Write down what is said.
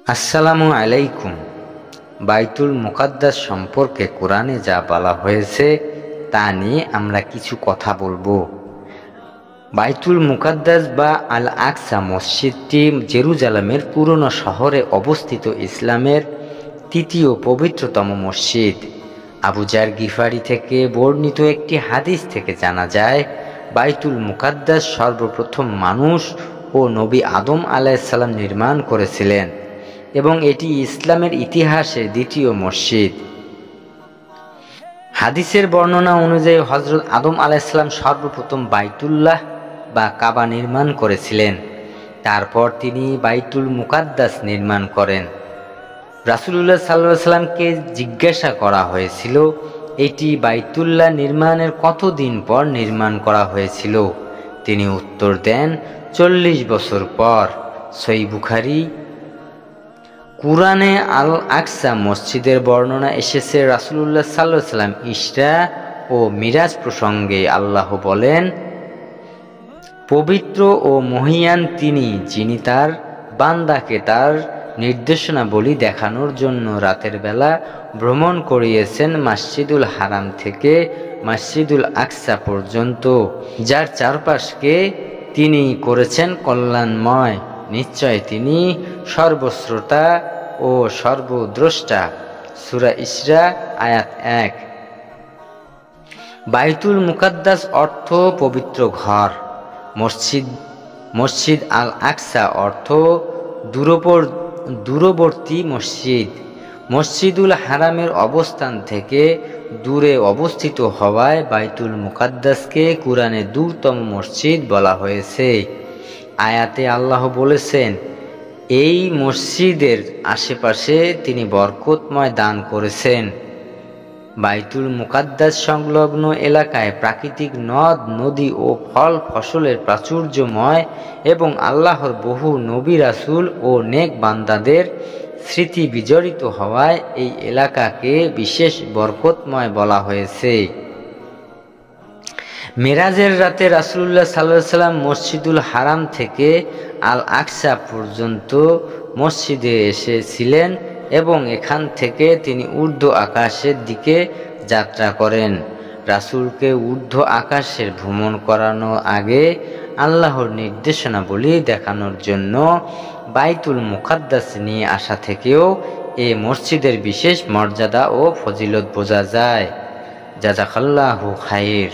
আসসালামু আলাইকুম। বাইতুল মুকাদ্দাস সম্পর্কে কোরআনে যা বলা হয়েছে তা নিয়ে আমরা কিছু কথা বলবো। বাইতুল মুকাদ্দাস বা আল আকসা মসজিদটি জেরুজালেমের পুরনো শহরে অবস্থিত ইসলামের তৃতীয় পবিত্রতম মসজিদ। আবু জার গিফারি থেকে বর্ণিত একটি হাদিস থেকে জানা যায়, বাইতুল মুকাদ্দাস সর্বপ্রথম মানুষ ও নবী আদম আলাইহিস সালাম নির্মাণ করেছিলেন এবং এটি ইসলামের ইতিহাসে দ্বিতীয় মসজিদ। হাদিসের বর্ণনা অনুযায়ী হযরত আদম আলাইহিস সালাম সর্বপ্রথম বাইতুল্লাহ বা কাবা নির্মাণ করেছিলেন। তারপর তিনি বাইতুল মুকাদ্দাস নির্মাণ করেন। রাসূলুল্লাহ সাল্লাল্লাহু আলাইহি সাল্লামকে জিজ্ঞাসা করা হয়েছিল, এটি বাইতুল্লাহ নির্মাণের কতদিন পর নির্মাণ করা হয়েছিল? তিনি উত্তর দেন, 40 বছর পর। সহিহ বুখারী। কুরআনে আল আকসা মসজিদের বর্ণনা এসেছে, রাসূলুল্লাহ সাল্লাল্লাহু আলাইহি সাল্লাম ইসরা ও মিরাজ প্রসঙ্গে আল্লাহ বলেন, পবিত্র ও মহিয়ান তিনি, যিনি তার বান্দাকে তার নির্দেশনাবলী দেখানোর জন্য রাতের বেলা ভ্রমণ করিয়েছেন মসজিদুল হারাম থেকে মসজিদুল আকসা পর্যন্ত, যার চারপাশকে তিনি করেছেন কল্যাণময়। নিশ্চয় তিনি সর্বশ্রোতা ও সর্বদ্রষ্টা। সূরা ইসরা আয়াত 1। বাইতুল মুকাদ্দাস অর্থ পবিত্র ঘর। মসজিদ আল আকসা অর্থ দূরবর্তী মসজিদ। মসজিদুল হারামের অবস্থান থেকে দূরে অবস্থিত হওয়ায় বাইতুল মুকাদ্দাসকে কুরআনে দূরতম মসজিদ বলা হয়েছে। আয়াতে আল্লাহ বলেছেন, এই মসজিদের আশেপাশে তিনি বরকতময় দান করেছেন। বাইতুল মুকাদ্দাস সংলগ্ন এলাকায় প্রাকৃতিক নদ নদী ও ফল ফসলের প্রাচুর্যময় এবং আল্লাহর বহু নবী রাসূল ও নেক বান্দাদের স্মৃতি বিজড়িত হওয়ায় এই এলাকাকে বিশেষ বরকতময় বলা হয়েছে। মেরাজের রাতে রাসূলুল্লাহ সাল্লাল্লাহু আলাইহি সাল্লাম মসজিদুল হারাম থেকে আল আকসা পর্যন্ত মসজিদে এসেছিলেন এবং এখান থেকে তিনি ঊর্ধ্ব আকাশের দিকে যাত্রা করেন। রাসূলকে ঊর্ধ্ব আকাশের ভ্রমণ করানোর আগে আল্লাহর নির্দেশনাবলী দেখানোর জন্য বাইতুল মুকাদ্দাস নিয়ে আসা থেকেও এই মসজিদের বিশেষ মর্যাদা ও ফজিলত বোঝা যায়। জাযাকাল্লাহু খাইর।